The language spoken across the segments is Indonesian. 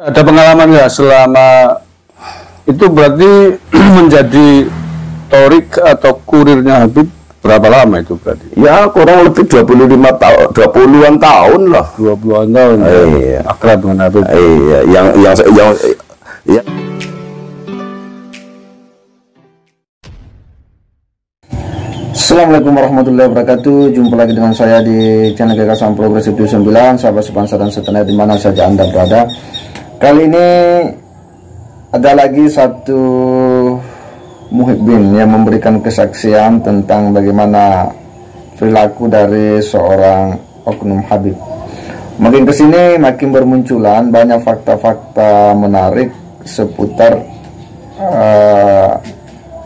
Ada pengalaman nggak selama itu berarti menjadi torik atau kurirnya Habib berapa lama itu berarti? Ya kurang lebih 25 tahun, 20-an tahun lah. 20-an tahun. Iya. Akrab dengan Habib. Iya, yang ya. Assalamualaikum warahmatullahi wabarakatuh. Jumpa lagi dengan saya di channel Gagasan Progresif 29, sahabat sebangsa dan setanah di mana saja Anda berada. Kali ini ada lagi satu muhibbin yang memberikan kesaksian tentang bagaimana perilaku dari seorang oknum Habib. Makin kesini makin bermunculan banyak fakta-fakta menarik seputar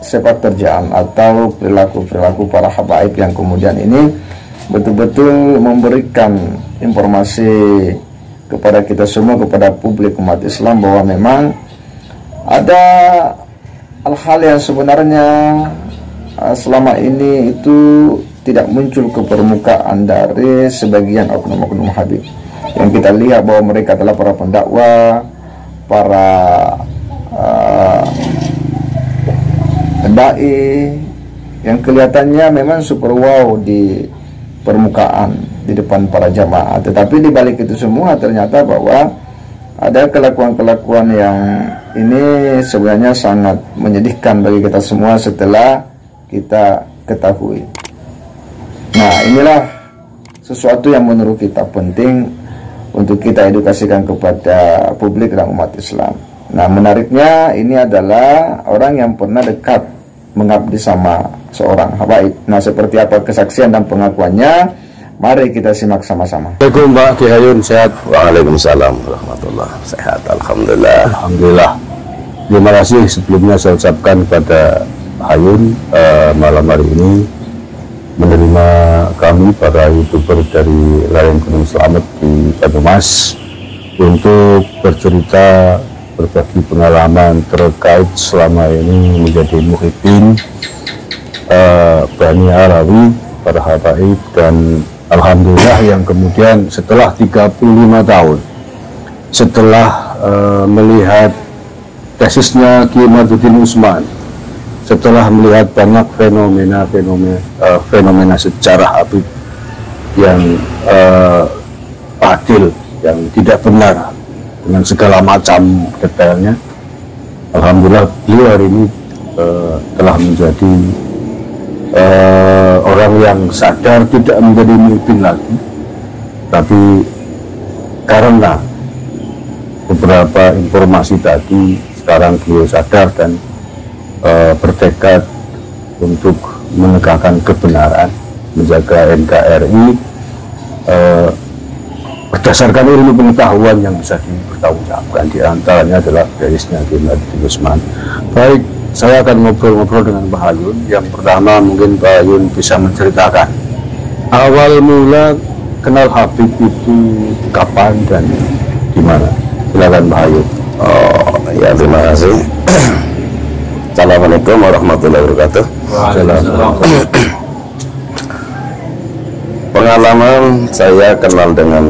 sepak terjang atau perilaku-perilaku para habaib yang kemudian ini betul-betul memberikan informasi kepada kita semua, kepada publik umat Islam, bahwa memang ada hal-hal yang sebenarnya selama ini itu tidak muncul ke permukaan dari sebagian oknum-oknum Habib. Yang kita lihat bahwa mereka adalah para pendakwah, para dai yang kelihatannya memang super wow di permukaan di depan para jamaah, tetapi di balik itu semua ternyata bahwa ada kelakuan-kelakuan yang ini sebenarnya sangat menyedihkan bagi kita semua setelah kita ketahui. Nah, inilah sesuatu yang menurut kita penting untuk kita edukasikan kepada publik dan umat Islam. Nah, menariknya ini adalah orang yang pernah dekat mengabdi sama seorang habaib. Nah, seperti apa kesaksian dan pengakuannya? Mari kita simak sama-sama. Assalamualaikum Mbak Ki Hayun, sehat? Waalaikumsalam warahmatullah. Sehat, alhamdulillah. Alhamdulillah. Terima kasih sebelumnya saya ucapkan kepada Hayun malam hari ini menerima kami para YouTuber dari Layang Gunung Slamet di Banyumas untuk bercerita, berbagi pengalaman terkait selama ini menjadi muhibbin Bani Alawi, para habaib, dan alhamdulillah yang kemudian setelah 35 tahun setelah melihat tesisnya Kiai Maduddin Usman, setelah melihat banyak fenomena sejarah Habib yang adil, yang tidak benar dengan segala macam detailnya, alhamdulillah beliau hari ini telah menjadi orang yang sadar, tidak menjadi muhibbin lagi, tapi karena beberapa informasi tadi sekarang beliau sadar dan bertekad untuk menegakkan kebenaran, menjaga NKRI berdasarkan ilmu pengetahuan yang bisa dipertanggungjawabkan. Di antaranya adalah garisnya Kiai Maduddin Usman. Baik, saya akan ngobrol-ngobrol dengan Pak Hayun. Yang pertama mungkin Pak Hayun bisa menceritakan awal mula kenal Habib itu kapan dan di mana. Silakan Pak Hayun. Oh ya, terima kasih. Assalamualaikum warahmatullahi wabarakatuh. Pengalaman saya kenal dengan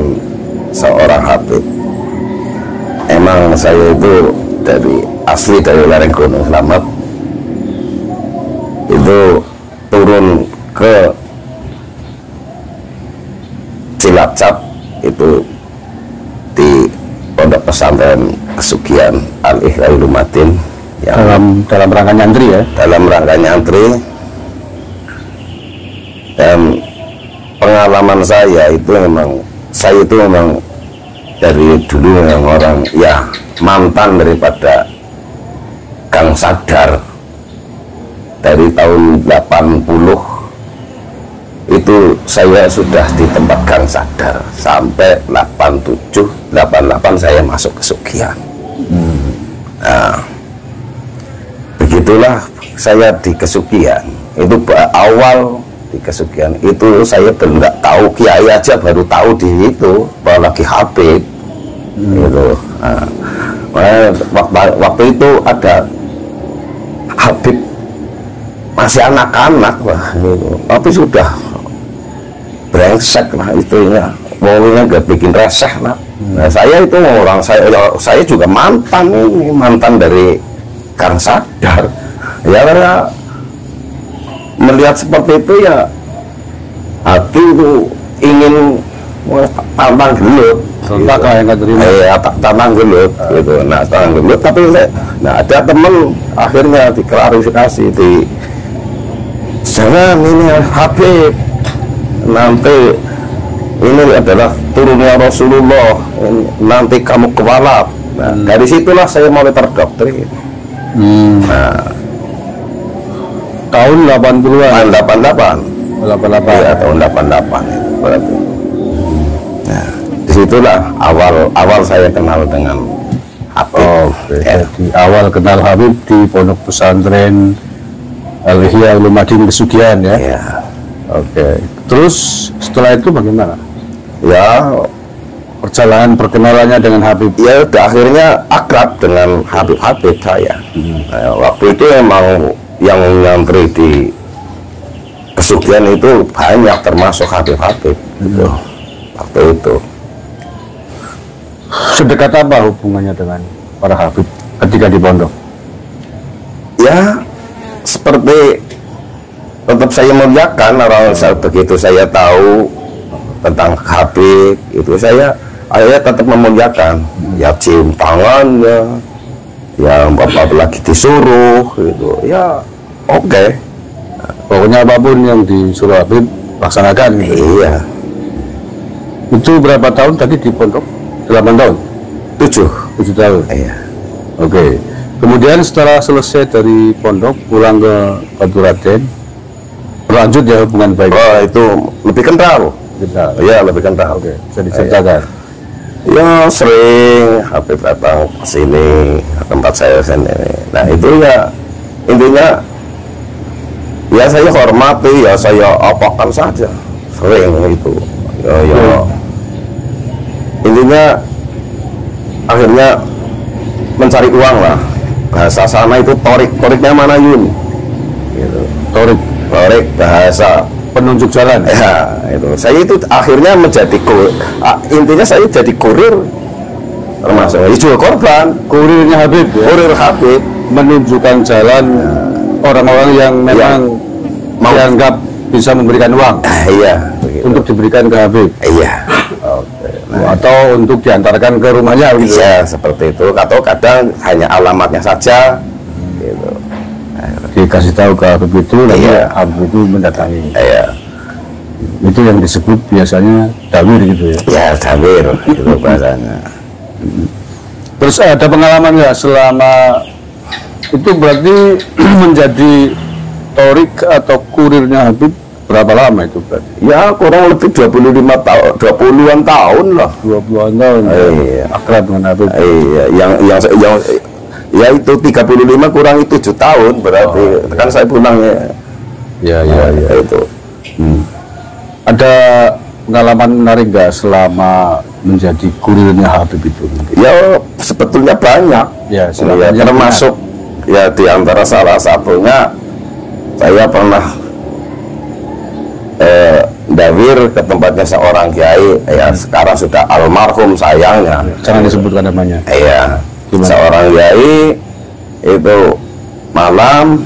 seorang Habib, emang saya itu asli dari lereng Gunung Slamet, itu turun ke Cilacap itu di pondok pesantren Kesugihan Al-Ihya Ulumatin yang dalam rangka nyantri ya, dalam rangka nyantri. Dan pengalaman saya itu memang dari dulu memang orang ya mantan daripada Kang Sadar. Dari tahun 80 itu saya sudah di tempat Kang Sadar sampai 87, 88 saya masuk Kesugihan. Nah, begitulah saya di Kesugihan. Itu awal di Kesugihan itu saya belum nggak tahu, kiai aja baru tahu di itu bahwa lagi Habib gitu. Nah, waktu itu ada Habib masih anak-anak lah gitu, tapi sudah brengsek lah itunya, maunya gak bikin reseh lah. Nah, saya itu orang saya juga mantan ini, mantan dari Kang Sadar. Ya karena melihat seperti itu ya hati itu ingin tantang gelut. Sontak lah yang nggak terima. Iya, tantang gelut gitu. Nah, tantang gelut tapi ada temen akhirnya diklarifikasi jangan ini Habib, nanti ini adalah turunnya Rasulullah, nanti kamu kewalap. Nah, dari situlah saya mulai terdoktrin. Nah, Tahun 80-an. 88. 88. Ya, tahun 88 itu berarti. Nah, disitulah awal saya kenal dengan Habib. Oke. Ya. Jadi awal kenal Habib di Pondok Pesantren Al-Ihya Ulumuddin Kesugihan ya. Ya. Oke. Terus setelah itu bagaimana? Ya, Perjalanan perkenalannya dengan Habib. ya udah akhirnya akrab dengan Habib saya. Nah, waktu itu emang yang nyantri di Kesugihan itu banyak, termasuk Habib gitu. Waktu itu Sedekat apa hubungannya dengan para Habib ketika di pondok? ya seperti tetap saya muliakan orang. Begitu saya tahu tentang Habib itu saya akhirnya tetap memuliakan, ya cium tangannya, ya apalagi disuruh gitu ya oke. Pokoknya apapun yang disuruh Habib laksanakan. Iya. Itu berapa tahun tadi di pondok? 8 tahun? 7 tahun? Iya. Oke. Kemudian setelah selesai dari pondok pulang ke Baturaden, berlanjut ya hubungan baik. Oh itu lebih kental. Kita. Iya lebih kental. Oke, bisa diceritakan. Ya sering Habib datang ke sini, ke tempat saya sini. Nah itu ya intinya ya saya hormati, ya saya apakan saja. Sering itu. Ya. Intinya akhirnya mencari uang lah. Bahasa sana itu toriknya mana Yun? Gitu. Torik bahasa Penunjuk jalan. ya itu. Saya itu akhirnya menjadi intinya saya jadi kurir, termasuk jual korban, Kurirnya Habib ya? kurir Habib. Menunjukkan jalan orang-orang yang memang Mau. dianggap bisa memberikan uang Iya begitu. untuk diberikan ke Habib. Iya. Atau untuk diantarkan ke rumahnya gitu. Iya seperti itu. Atau kadang hanya alamatnya saja gitu. Dikasih tahu ke Habib itu, lalu Iya. Habib itu mendatangi. Iya. Itu yang disebut biasanya dawir gitu ya. Ya dawir itu bahasanya. Terus ada pengalaman nggak selama itu berarti menjadi torik atau kurirnya Habib berapa lama itu berarti? Ya kurang lebih 25 tahun, 20-an tahun lah. 20-an tahun. Iya. Akrab dengan Habib. Iya, yang ya itu 35 kurangi 7 tahun berarti kan saya pulang ya. Ya. Itu. Ada pengalaman menarik nggak selama menjadi kurirnya Habib itu? Ya sebetulnya banyak. Ya, Ya, termasuk ya di antara salah satunya saya pernah dawir ke tempatnya seorang kiai, ya sekarang sudah almarhum sayangnya. Jangan disebutkan namanya. Iya, Gimana? seorang kiai itu malam,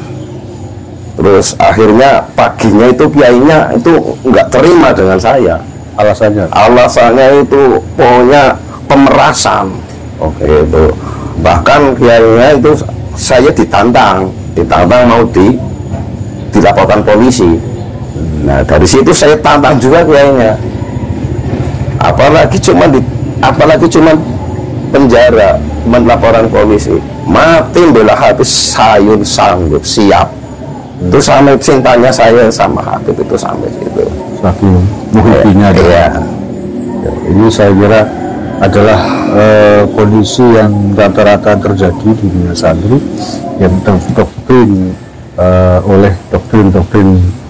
terus akhirnya paginya itu kiainya itu nggak terima dengan saya. Alasannya? Alasannya itu pokoknya pemerasan. Oke itu. Bahkan kiainya itu saya ditantang mau dilaporkan polisi. Nah dari situ saya tantang juga kiainya. Apalagi cuma penjara, laporan polisi. Mati bela Habib sayun sanggup siap. Itu sampai cintanya saya sama Habib itu sampai situ. Saking muhibbinya. Iya. Ya, ini saya kira adalah kondisi yang rata-rata terjadi di dunia santri yang terdoktrin oleh doktrin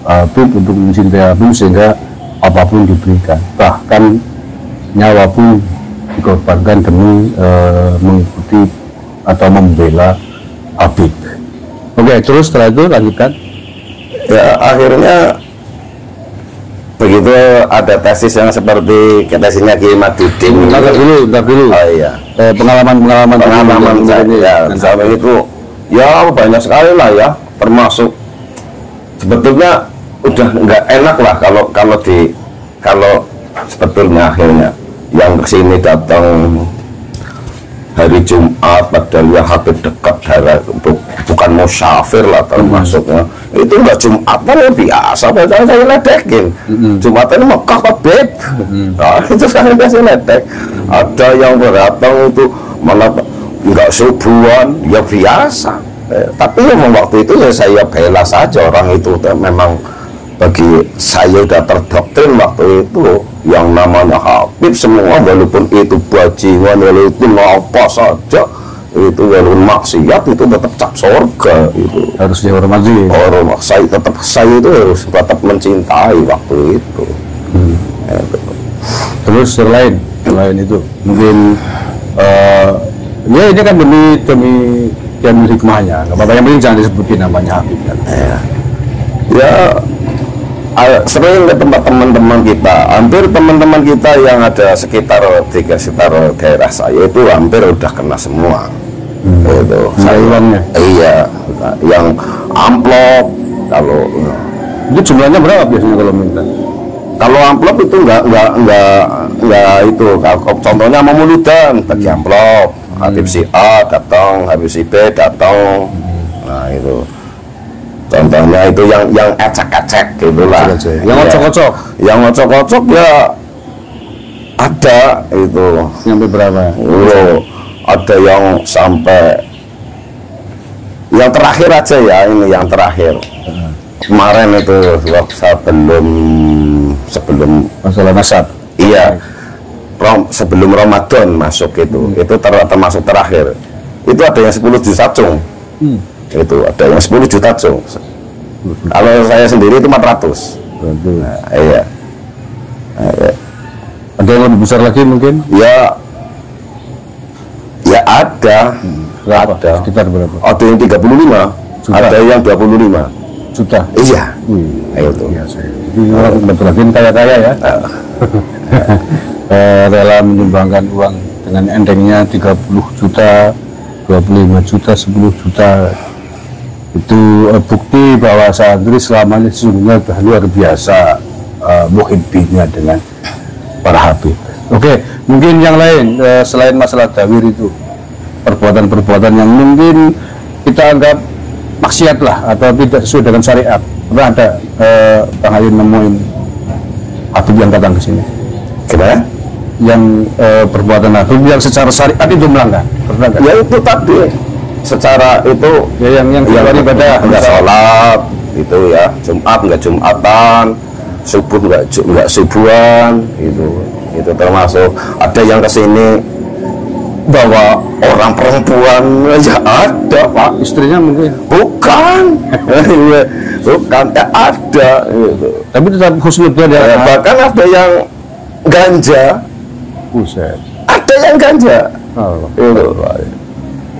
Habib untuk mencintai Habib sehingga apapun diberikan, bahkan nyawa pun dikorbankan demi mengikuti atau membela Habib. Oke, terus setelah itu lanjutkan. Ya akhirnya begitu itu ada tesis yang seperti tesisnya Kiai Madudin. Ntar dulu. Oh iya. Pengalaman saya sampai itu ya banyak sekali lah ya, termasuk sebetulnya udah nggak enak lah kalau sebetulnya akhirnya yang kesini datang hari Jumat padahal ya habis dekat bukan musyafir lah termasuknya itu nggak Jumatan ya biasa padahal saya ledekin Jumatan Mekah Habib nah, itu saya biasa ledek ada yang datang itu malah nggak subuhan ya biasa tapi memang waktu itu ya saya bela saja orang itu memang bagi saya udah terdoktrin waktu itu yang namanya Habib semua walaupun itu bajingan walaupun apa saja itu walaupun maksiat itu tetap cap surga itu harus dihormati. Saya itu harus tetap mencintai waktu itu. Terus selain itu mungkin ya ini kan demi hikmahnya nggak apa-apa yang penting jangan disebutin namanya Habib kan. Ya sering ke tempat teman-teman kita, hampir teman-teman kita yang ada sekitar daerah saya itu hampir udah kena semua. Itu uangnya. Iya, yang amplop kalau itu jumlahnya berapa biasanya kalau minta? Kalau amplop itu enggak itu. Kalau contohnya mau muludan bagi amplop, Habib si A datang, Habib si B datang. Nah itu. Contohnya itu yang ecek-ecek gitulah. Yang ngocok-ngocok. Yang ngocok-ngocok ya ada itu. Sampai berapa? Ada yang sampai yang terakhir aja ya ini yang terakhir. Kemarin itu sebelum masalah nasab. Iya. Sebelum Ramadan masuk itu termasuk terakhir. Itu ada yang 10 juta cung. Itu ada yang 10 juta cung. Kalau saya sendiri itu 400. Nah, iya. Ada yang lebih besar lagi mungkin? Ya ada. Ada. Sekitar berapa? Ada yang 35 juta. Ada yang 25 juta. Iya. Itu. Ini orang betul-betul kaya-kaya ya. Rela menyumbangkan uang dengan entengnya 30 juta, 25 juta, 10 juta. Itu bukti bahwa santri selama ini sesungguhnya sudah luar biasa muhibbinnya dengan para habib. Oke, mungkin yang lain selain masalah dawir itu perbuatan-perbuatan yang mungkin kita anggap maksiat lah atau tidak sesuai dengan syariat. Pernah ada Bang Ayun nemuin habib yang datang ke sini? Kenapa? Yang perbuatan habib yang secara syariat itu melanggar. Pernah nggak? Ya itu tadi. Secara itu ya yang ibadah nggak sholat itu ya Jumat nggak Jumatan, subuh nggak subuhan itu termasuk. Ada yang kesini bawa orang perempuan aja ada Pak, istrinya mungkin bukan bukan ya ada gitu. Tapi tetap husnudzon ya. Bahkan ada yang ganja. Buset. Ada yang ganja. Itu.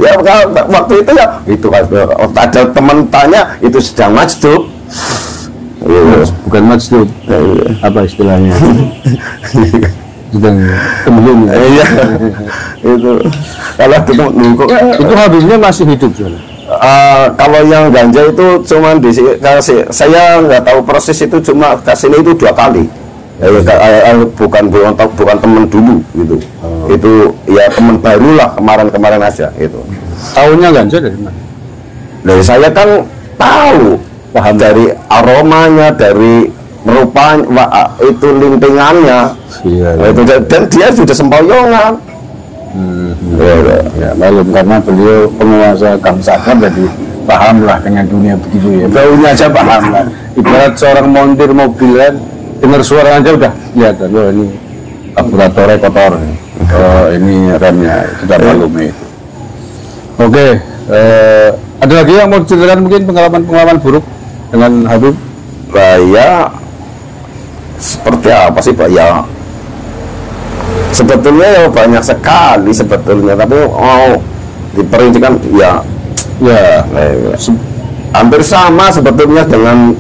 Ya waktu itu ya itu kan ada teman tanya itu sedang majdub. Bukan majdub. Apa istilahnya? Sedang kembung. Iya. Itu. Kalau itu habibnya masih hidup soalnya. Kalau yang ganja itu cuma saya nggak tahu proses itu cuma kesini itu 2 kali. Bukan teman dulu gitu. Itu ya teman baru lah kemarin aja itu. Tahunya ganja dari mana? Dari saya kan tahu dari aromanya, dari rupanya, itu lintingannya. Iya. Dan dia sudah sempoyongan. Ya, malum karena beliau penguasa kamsakan jadi paham lah dengan dunia begitu ya. Baunya aja paham lah. Ibarat seorang montir mobil kan, dengar suara aja udah kelihatan loh ini karburatornya kotor. Ini remnya kita maklumi. Oke, ada lagi yang mau diceritakan mungkin pengalaman buruk dengan Habib? Ya seperti apa sih Pak ya? Sebetulnya ya banyak sekali sebetulnya, tapi diperincikan ya hampir sama sebetulnya dengan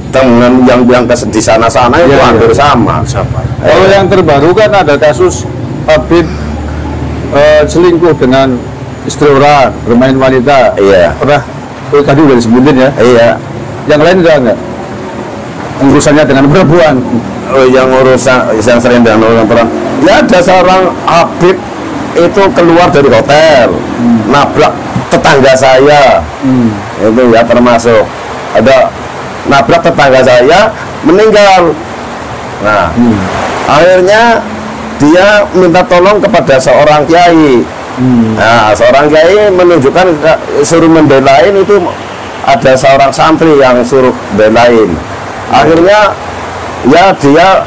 yang di sana-sana itu hampir sama. Kalau yang terbaru kan ada kasus Habib selingkuh dengan istri orang, bermain wanita. Iya. Pernah tadi udah disebutin ya. Iya. Yang lain udah enggak? Urusannya dengan perempuan. Oh, yang yang sering dengan orang perempuan. Ya ada seorang Habib itu keluar dari hotel, nabrak tetangga saya. Itu ya termasuk ada nabrak tetangga saya meninggal. Nah, akhirnya dia minta tolong kepada seorang kiai. Nah, seorang kiai menunjukkan suruh membelain itu ada seorang santri yang suruh belain. Akhirnya ya dia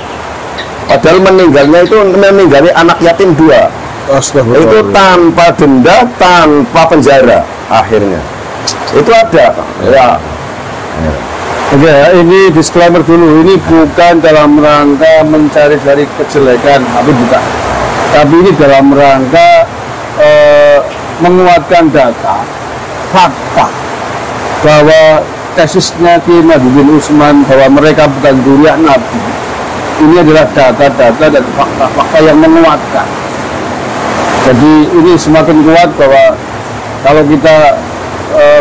padahal meninggalnya itu meninggali anak yatim 2. Itu tanpa denda, tanpa penjara akhirnya. Itu ada ya. Oke, ini disclaimer dulu, ini bukan dalam rangka mencari-cari kejelekan, tapi bukan. Tapi ini dalam rangka menguatkan data, fakta bahwa tesisnya Kiai Madudin Usman bahwa mereka bukan zuriat Nabi. Ini adalah data-data dan fakta-fakta yang menguatkan. Jadi ini semakin kuat bahwa kalau kita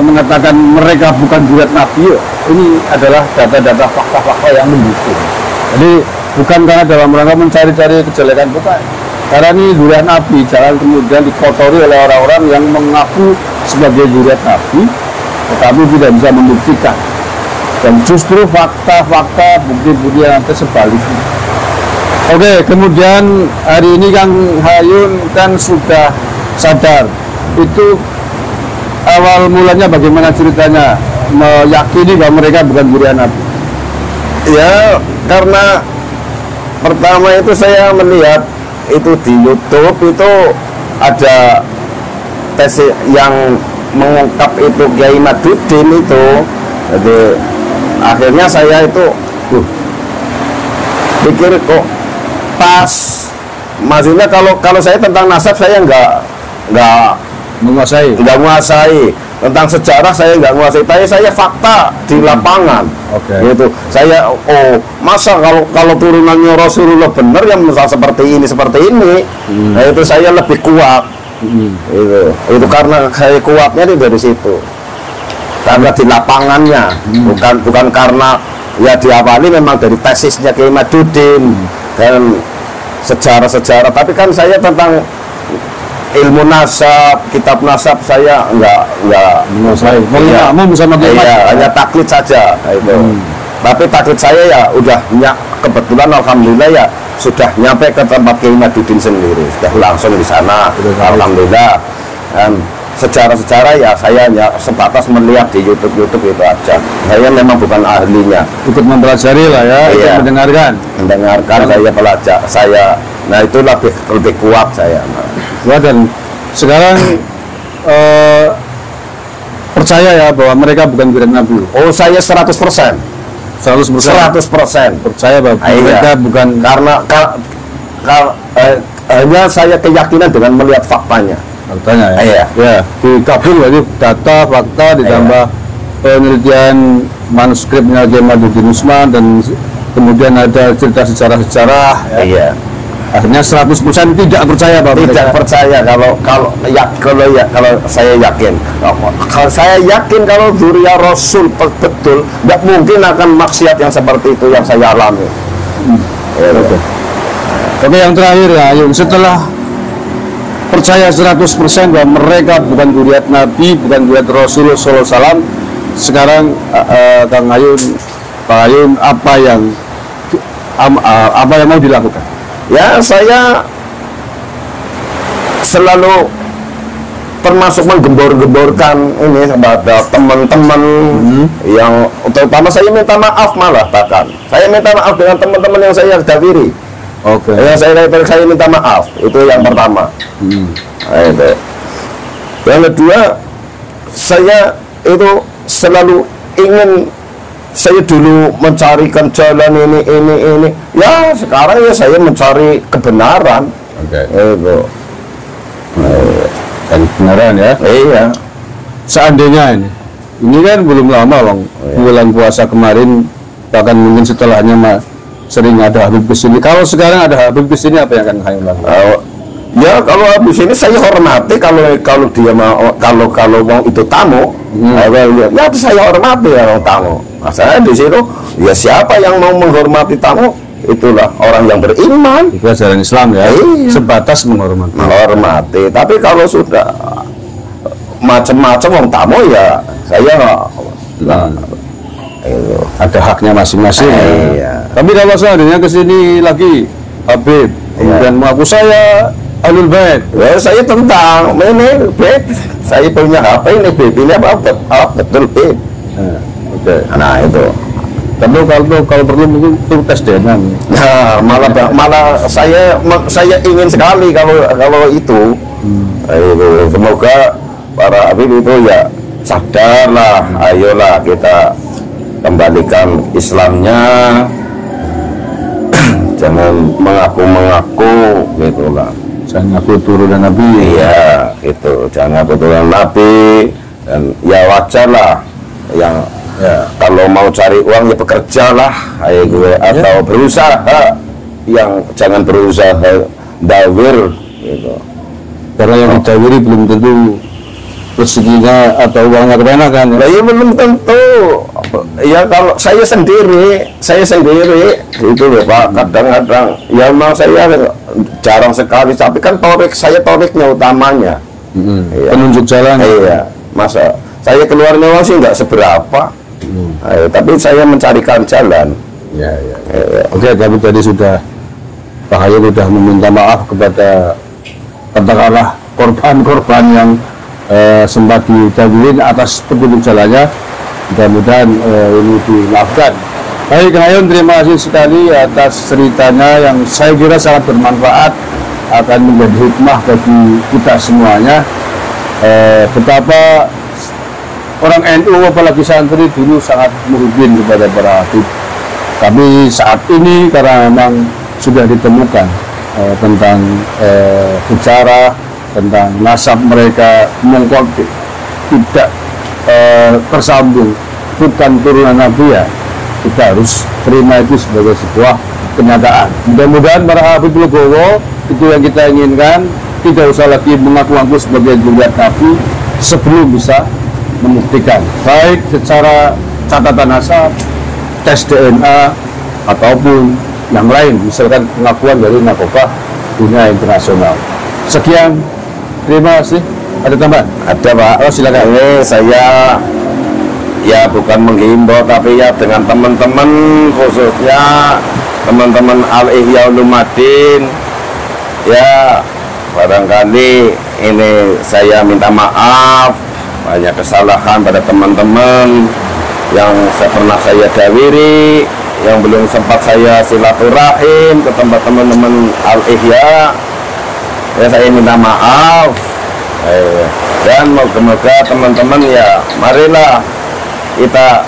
mengatakan mereka bukan zuriat Nabi, ini adalah data-data fakta-fakta yang mendukung. Jadi bukan karena dalam rangka mencari-cari kejelekan, bukan. Karena ini zuriat Nabi, jangan kemudian dikotori oleh orang-orang yang mengaku sebagai zuriat Nabi, tetapi tidak bisa membuktikan. Dan justru fakta-fakta, bukti-bukti yang ada sebaliknya. Oke, kemudian hari ini Kang Hayun kan sudah sadar. Itu awal mulanya bagaimana ceritanya meyakini bahwa mereka bukan zuriat Nabi? Ya, karena pertama itu saya melihat itu di YouTube itu ada tes yang mengungkap itu Kiai Madudin itu. Jadi akhirnya saya itu pikir kok pas, maksudnya kalau saya tentang nasab saya nggak menguasai, tentang sejarah saya nggak menguasai, tapi saya fakta di lapangan. Gitu. Saya masa kalau turunannya Rasulullah benar yang misal seperti ini nah itu saya lebih kuat. Itu karena saya kuatnya dari situ, karena di lapangannya, bukan karena ya diawali memang dari tesisnya Kiai Madudin dan sejarah-sejarah, tapi kan saya tentang ilmu nasab, kitab nasab saya enggak menguasai. Hanya taklid saja itu. Tapi taklid saya ya udah kebetulan alhamdulillah ya sudah nyampe ke tempat Kiai Madudin sendiri, sudah langsung di sana. Alhamdulillah. Dan sejarah-sejarah ya saya hanya sebatas melihat di YouTube itu aja. Saya memang bukan ahlinya. Ikut mempelajari lah ya, iya. mendengarkan Saya belajar. Nah itu lebih kuat saya. Wah, dan sekarang percaya ya bahwa mereka bukan zuriat Nabi. Oh, saya 100%. 100% percaya bahwa mereka bukan, karena hanya saya keyakinan dengan melihat faktanya. Ya. Digabung berarti data, fakta ditambah penelitian manuskripnya Kiai Madudin Usman dan kemudian ada cerita sejarah-sejarah. Iya. Akhirnya 100% tidak percaya bahwa percaya kalau saya yakin. Kalau saya yakin kalau zuriat Rasul betul, tidak mungkin akan maksiat yang seperti itu yang saya alami. Oke, yang terakhir ya, Ayun, setelah percaya 100% bahwa mereka bukan zuriat Nabi, bukan zuriat Rasulullah SAW, sekarang Kang Ayun, Pak Ayun, apa yang mau dilakukan? Ya, saya selalu termasuk menggembor-gemborkan ini kepada teman-teman yang terutama saya minta maaf, malah bahkan saya minta maaf dengan teman-teman yang saya dahiri. Saya minta maaf, itu yang pertama. Nah, itu. Yang kedua, saya itu selalu ingin, saya dulu mencarikan jalan ini. Ya sekarang ya saya mencari kebenaran. Itu. Dan kebenaran ya. Iya. Seandainya ini Ini kan belum lama bang, bulan puasa kemarin, bahkan mungkin setelahnya sering ada Habib kesini. Kalau sekarang ada Habib kesini, apa yang akan Hayun lakukan? Ya kalau habis ini saya hormati, kalau dia mau, kalau mau itu tamu, ya saya hormati orang tamu. Masalahnya di situ, ya siapa yang mau menghormati tamu, itulah orang yang beriman. Itu ajaran Islam ya, Iya. sebatas menghormati. Menghormati. Tapi kalau sudah macam-macam orang tamu, ya saya itu. Ada haknya masing-masing. Iya. Tapi kalau seandainya kesini lagi Habib, kemudian mengaku saya Ahlul Bait, Ya, saya tentang ini beb, saya punya HP ini beb, ini apa betul beb. oke. Nah itu. Tapi kalau perlu mungkin suruh tes DNA. Nah, malah saya ingin sekali kalau itu. Itu semoga para Habib itu ya sadarlah, ayolah kita kembalikan Islamnya. Jangan mengaku-mengaku gitulah. Jangan aku turunan Nabi. Iya, itu jangan keturunan Nabi, dan ya wajar lah yang kalau mau cari uang ya bekerja lah, atau berusaha, yang jangan berusaha dawir gitu. Karena yang didawiri belum tentu rezekinya atau uangnya kemana kan ya? Nah, ya belum tentu. Ya kalau saya sendiri itu loh Pak, kadang-kadang ya memang saya jarang sekali, tapi kan toriknya utamanya. Penunjuk jalan. Iya, masa saya keluarnya uang sih nggak seberapa, tapi saya mencarikan jalan. Ya. Oke, tapi tadi sudah Pak Hayun sudah meminta maaf kepada katakanlah korban-korban yang sempat didahului atas petunjuk jalannya. Mudah-mudahan ini dimaafkan. Baik, Kang Hayun, terima kasih sekali atas ceritanya yang saya kira sangat bermanfaat, akan menjadi hikmah bagi kita semuanya. Betapa orang NU apalagi santri dulu sangat muhibin kepada para habib. Tapi saat ini karena memang sudah ditemukan tentang sejarah, tentang nasab mereka mengkol tidak tersambung, bukan turunan Nabi, ya kita harus terima itu sebagai sebuah kenyataan. Mudah-mudahan para Habib Legowo itu yang kita inginkan, tidak usah lagi mengaku-ngaku sebagai zuriat Nabi sebelum bisa membuktikan, baik secara catatan nasab, tes DNA, ataupun yang lain, misalkan pengakuan dari narkoba dunia internasional. Sekian, terima kasih. Ada tambahan? Ada Pak. Oh, silakan. Ini saya ya bukan menghimbau, tapi ya dengan teman-teman, khususnya teman-teman Al-Ihya Ulumuddin, ya barangkali ini saya minta maaf banyak kesalahan pada teman-teman yang pernah saya dawiri, yang belum sempat saya silaturahim ke tempat teman-teman Al-Ihya. Ya saya minta maaf. Dan moga-moga teman-teman ya marilah kita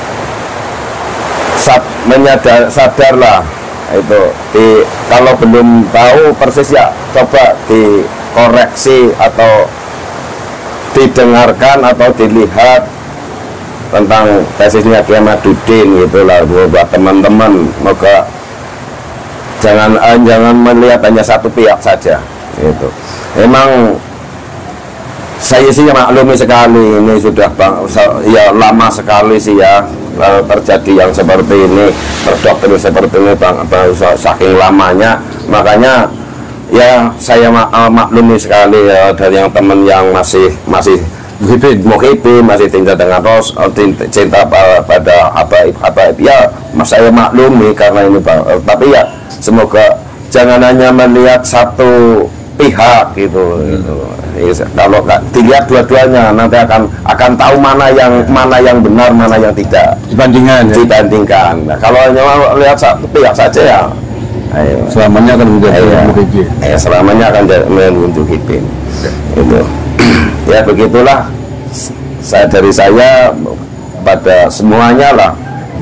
sadarlah itu kalau belum tahu persis ya coba dikoreksi atau didengarkan atau dilihat tentang tesisnya Kiai Ahmaduddin gitulah buat teman-teman. Moga jangan melihat hanya satu pihak saja gitu. Memang saya sih maklumi sekali, ini sudah ya lama sekali sih ya terjadi yang seperti ini, terdoktrin seperti ini saking lamanya. Makanya ya saya maklumi sekali ya, dari yang teman yang masih muhibin, masih cinta dengan cinta pada habaib ya, saya maklumi karena ini tapi ya semoga jangan hanya melihat satu pihak gitu. Kalau dilihat dua-duanya nanti akan tahu mana yang benar, mana yang tidak, dibandingkan. Nah, kalau hanya lihat satu pihak saja ya selamanya akan menjadi muhibin. Selamanya akan menjadi itu. Ya begitulah dari saya pada semuanya lah,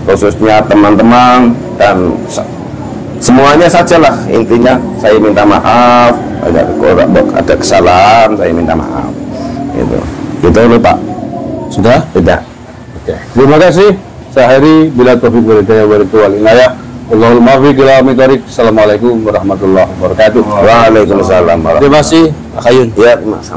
khususnya teman-teman dan semuanya sajalah, intinya saya minta maaf. Ada kesalahan, saya minta maaf. Itu loh Pak. Sudah? Tidak. Oke. Terima kasih. Saya Heri, bila taufiq wal hidayah wal inayah. Allahul muwaffiq ila aqwamit thoriq. Assalamualaikum warahmatullahi wabarakatuh. Waalaikumsalam. Terima kasih, Kak Ayun. Ya, Mas.